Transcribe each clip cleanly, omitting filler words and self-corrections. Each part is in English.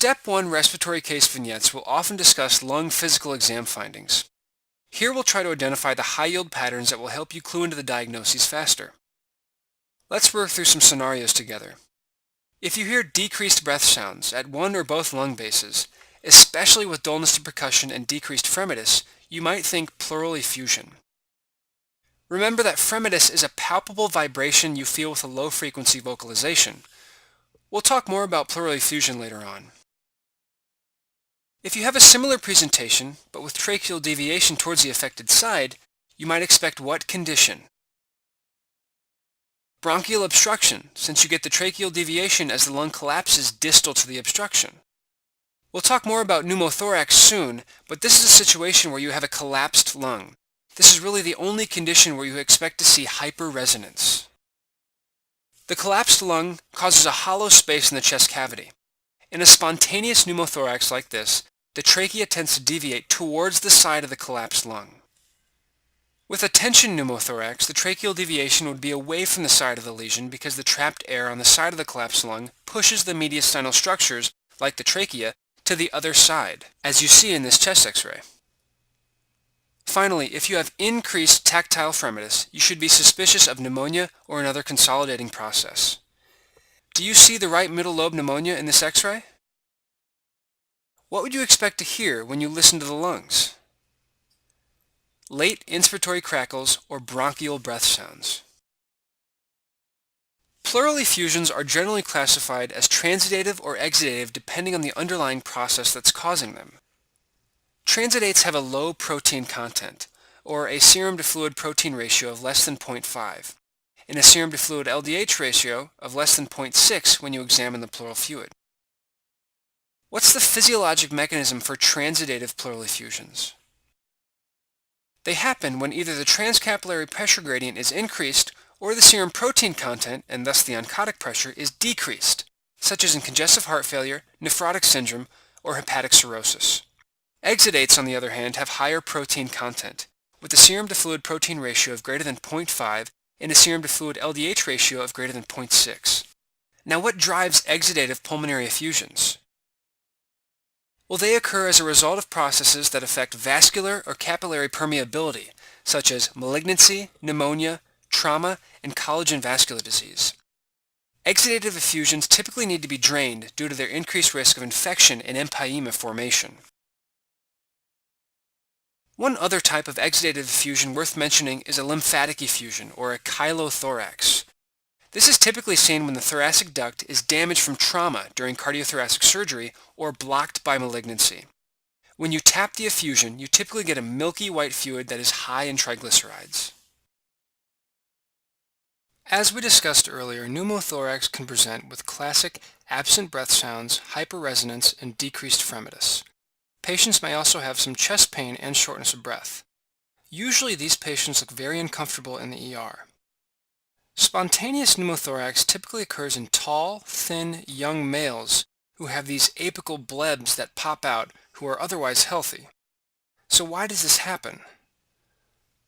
Step 1 respiratory case vignettes will often discuss lung physical exam findings. Here we'll try to identify the high-yield patterns that will help you clue into the diagnoses faster. Let's work through some scenarios together. If you hear decreased breath sounds at one or both lung bases, especially with dullness to percussion and decreased fremitus, you might think pleural effusion. Remember that fremitus is a palpable vibration you feel with a low-frequency vocalization. We'll talk more about pleural effusion later on. If you have a similar presentation, but with tracheal deviation towards the affected side, you might expect what condition? Bronchial obstruction, since you get the tracheal deviation as the lung collapses distal to the obstruction. We'll talk more about pneumothorax soon, but this is a situation where you have a collapsed lung. This is really the only condition where you expect to see hyperresonance. The collapsed lung causes a hollow space in the chest cavity. In a spontaneous pneumothorax like this, the trachea tends to deviate towards the side of the collapsed lung. With a tension pneumothorax, the tracheal deviation would be away from the side of the lesion because the trapped air on the side of the collapsed lung pushes the mediastinal structures, like the trachea, to the other side, as you see in this chest x-ray. Finally, if you have increased tactile fremitus, you should be suspicious of pneumonia or another consolidating process. Do you see the right middle lobe pneumonia in this x-ray? What would you expect to hear when you listen to the lungs? Late inspiratory crackles or bronchial breath sounds. Pleural effusions are generally classified as transidative or exudative depending on the underlying process that's causing them. Transidates have a low protein content, or a serum to fluid protein ratio of less than 0.5, and a serum to fluid LDH ratio of less than 0.6 when you examine the pleural fluid. What's the physiologic mechanism for transidative pleural effusions? They happen when either the transcapillary pressure gradient is increased or the serum protein content, and thus the oncotic pressure, is decreased, such as in congestive heart failure, nephrotic syndrome, or hepatic cirrhosis. Exudates, on the other hand, have higher protein content, with a serum to fluid protein ratio of greater than 0.5 and a serum to fluid LDH ratio of greater than 0.6. Now, what drives exudative pulmonary effusions? Well, they occur as a result of processes that affect vascular or capillary permeability, such as malignancy, pneumonia, trauma, and collagen vascular disease. Exudative effusions typically need to be drained due to their increased risk of infection and empyema formation. One other type of exudative effusion worth mentioning is a lymphatic effusion, or a chylothorax. This is typically seen when the thoracic duct is damaged from trauma during cardiothoracic surgery or blocked by malignancy. When you tap the effusion, you typically get a milky white fluid that is high in triglycerides. As we discussed earlier, pneumothorax can present with classic absent breath sounds, hyperresonance, and decreased fremitus. Patients may also have some chest pain and shortness of breath. Usually these patients look very uncomfortable in the ER. Spontaneous pneumothorax typically occurs in tall, thin, young males who have these apical blebs that pop out who are otherwise healthy. So why does this happen?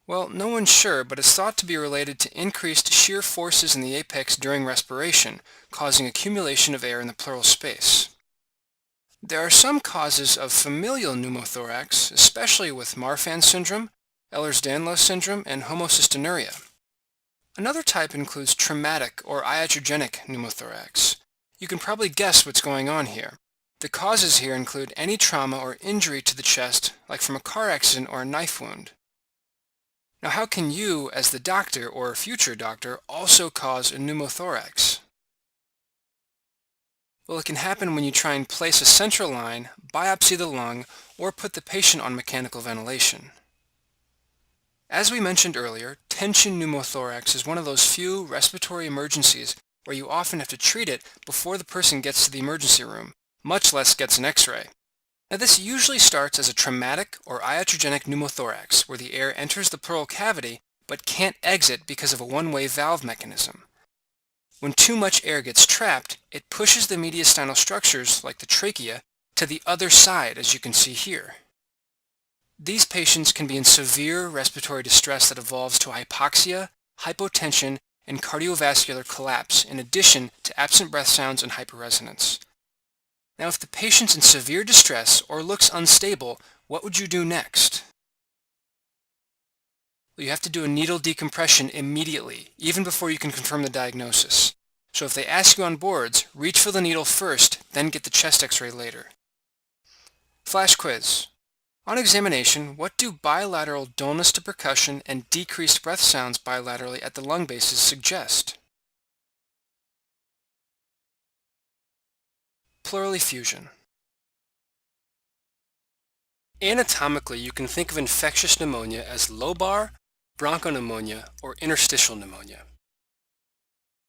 Well, no one's sure, but it's thought to be related to increased shear forces in the apex during respiration, causing accumulation of air in the pleural space. There are some causes of familial pneumothorax, especially with Marfan syndrome, Ehlers-Danlos syndrome, and homocystinuria. Another type includes traumatic or iatrogenic pneumothorax. You can probably guess what's going on here. The causes here include any trauma or injury to the chest, like from a car accident or a knife wound. Now, how can you, as the doctor or future doctor, also cause a pneumothorax? Well, it can happen when you try and place a central line, biopsy the lung, or put the patient on mechanical ventilation. As we mentioned earlier, tension pneumothorax is one of those few respiratory emergencies where you often have to treat it before the person gets to the emergency room, much less gets an x-ray. Now, this usually starts as a traumatic or iatrogenic pneumothorax where the air enters the pleural cavity but can't exit because of a one-way valve mechanism. When too much air gets trapped, it pushes the mediastinal structures, like the trachea, to the other side, as you can see here. These patients can be in severe respiratory distress that evolves to hypoxia, hypotension, and cardiovascular collapse, in addition to absent breath sounds and hyperresonance. Now, if the patient's in severe distress or looks unstable, what would you do next? Well, you have to do a needle decompression immediately, even before you can confirm the diagnosis. So if they ask you on boards, reach for the needle first, then get the chest x-ray later. Flash quiz. On examination, what do bilateral dullness to percussion and decreased breath sounds bilaterally at the lung bases suggest? Pleural effusion. Anatomically, you can think of infectious pneumonia as lobar, bronchopneumonia, or interstitial pneumonia.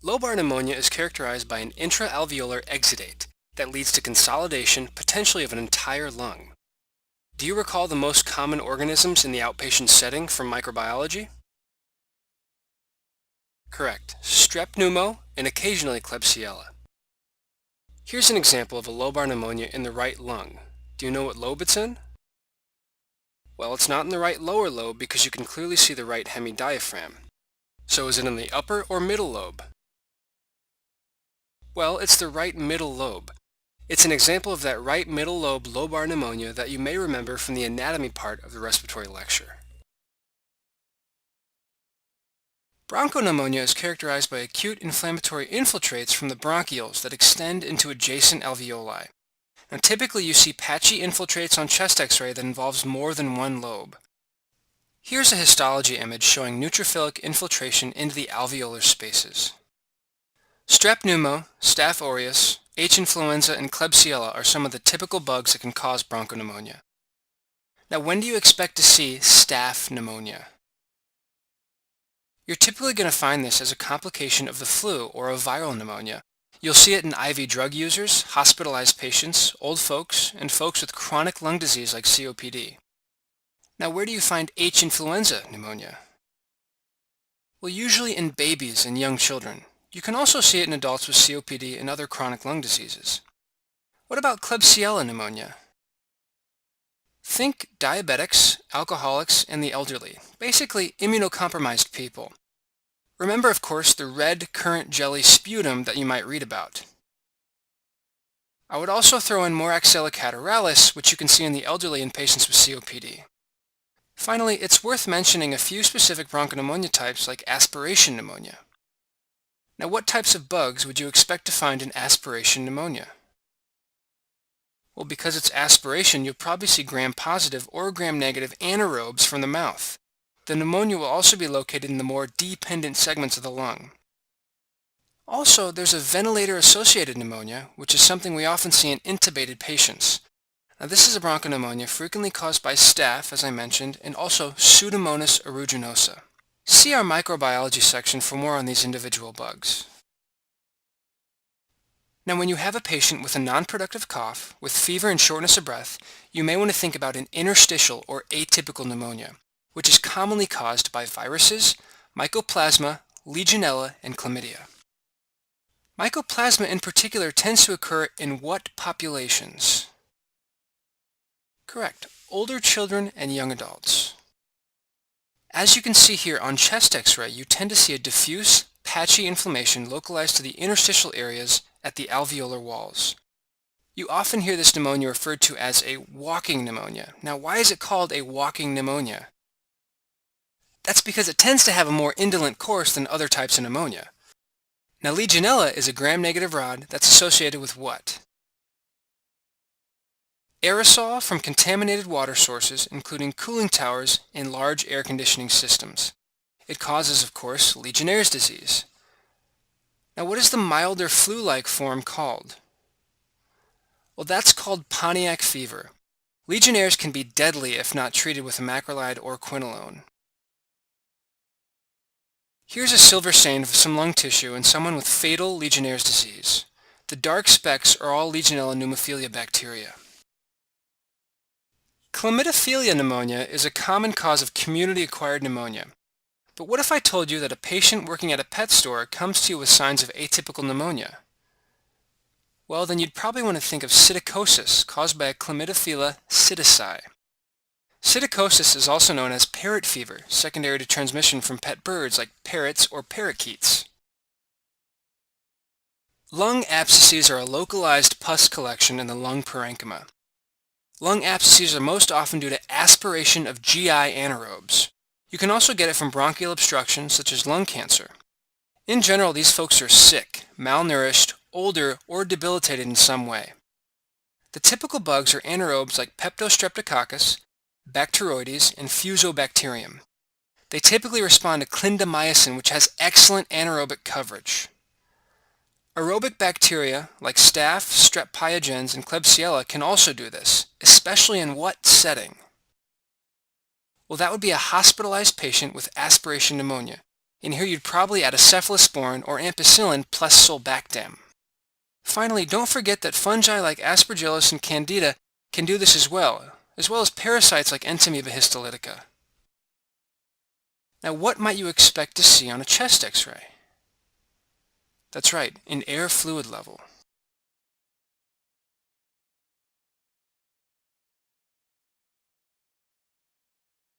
Lobar pneumonia is characterized by an intraalveolar exudate that leads to consolidation, potentially of an entire lung. Do you recall the most common organisms in the outpatient setting from microbiology? Correct. Strep pneumo and occasionally Klebsiella. Here's an example of a lobar pneumonia in the right lung. Do you know what lobe it's in? Well, it's not in the right lower lobe because you can clearly see the right hemidiaphragm. So is it in the upper or middle lobe? Well, it's the right middle lobe. It's an example of that right middle lobe lobar pneumonia that you may remember from the anatomy part of the respiratory lecture. Bronchopneumonia is characterized by acute inflammatory infiltrates from the bronchioles that extend into adjacent alveoli. Now, typically you see patchy infiltrates on chest x-ray that involves more than one lobe. Here's a histology image showing neutrophilic infiltration into the alveolar spaces. Strep pneumo, Staph aureus, H. influenza, and Klebsiella are some of the typical bugs that can cause bronchopneumonia. Now, when do you expect to see staph pneumonia? You're typically going to find this as a complication of the flu or a viral pneumonia. You'll see it in IV drug users, hospitalized patients, old folks, and folks with chronic lung disease like COPD. Now, where do you find H. influenza pneumonia? Well, usually in babies and young children. You can also see it in adults with COPD and other chronic lung diseases. What about Klebsiella pneumonia? Think diabetics, alcoholics, and the elderly, basically immunocompromised people. Remember, of course, the red currant jelly sputum that you might read about. I would also throw in Moraxella catarrhalis, which you can see in the elderly and patients with COPD. Finally, it's worth mentioning a few specific bronchopneumonia types like aspiration pneumonia. Now, what types of bugs would you expect to find in aspiration pneumonia? Well, because it's aspiration, you'll probably see gram-positive or gram-negative anaerobes from the mouth. The pneumonia will also be located in the more dependent segments of the lung. Also, there's a ventilator-associated pneumonia, which is something we often see in intubated patients. Now, this is a bronchopneumonia frequently caused by staph, as I mentioned, and also Pseudomonas aeruginosa. See our microbiology section for more on these individual bugs. Now, when you have a patient with a non-productive cough, with fever and shortness of breath, you may want to think about an interstitial or atypical pneumonia, which is commonly caused by viruses, mycoplasma, Legionella, and chlamydia. Mycoplasma in particular tends to occur in what populations? Correct, older children and young adults. As you can see here on chest x-ray, you tend to see a diffuse, patchy inflammation localized to the interstitial areas at the alveolar walls. You often hear this pneumonia referred to as a walking pneumonia. Now, why is it called a walking pneumonia? That's because it tends to have a more indolent course than other types of pneumonia. Now, Legionella is a gram-negative rod that's associated with what? Aerosol from contaminated water sources, including cooling towers and large air conditioning systems. It causes, of course, Legionnaire's disease. Now, what is the milder flu-like form called? Well, that's called Pontiac fever. Legionnaires can be deadly if not treated with macrolide or quinolone. Here's a silver stain of some lung tissue in someone with fatal Legionnaire's disease. The dark specks are all Legionella pneumophilia bacteria. Chlamydophilia pneumonia is a common cause of community-acquired pneumonia. But what if I told you that a patient working at a pet store comes to you with signs of atypical pneumonia? Well, then you'd probably want to think of psittacosis caused by a Chlamydophila psittaci. Psittacosis is also known as parrot fever, secondary to transmission from pet birds like parrots or parakeets. Lung abscesses are a localized pus collection in the lung parenchyma. Lung abscesses are most often due to aspiration of GI anaerobes. You can also get it from bronchial obstruction, such as lung cancer. In general, these folks are sick, malnourished, older, or debilitated in some way. The typical bugs are anaerobes like Peptostreptococcus, Bacteroides, and Fusobacterium. They typically respond to clindamycin, which has excellent anaerobic coverage. Aerobic bacteria like Staph, Strep pyogens, and Klebsiella can also do this, especially in what setting? Well, that would be a hospitalized patient with aspiration pneumonia, and here you'd probably add a cephalosporin or ampicillin plus sulbactam. Finally, don't forget that fungi like Aspergillus and Candida can do this as well as parasites like Entamoeba histolytica. Now, what might you expect to see on a chest x-ray? That's right, an air fluid level.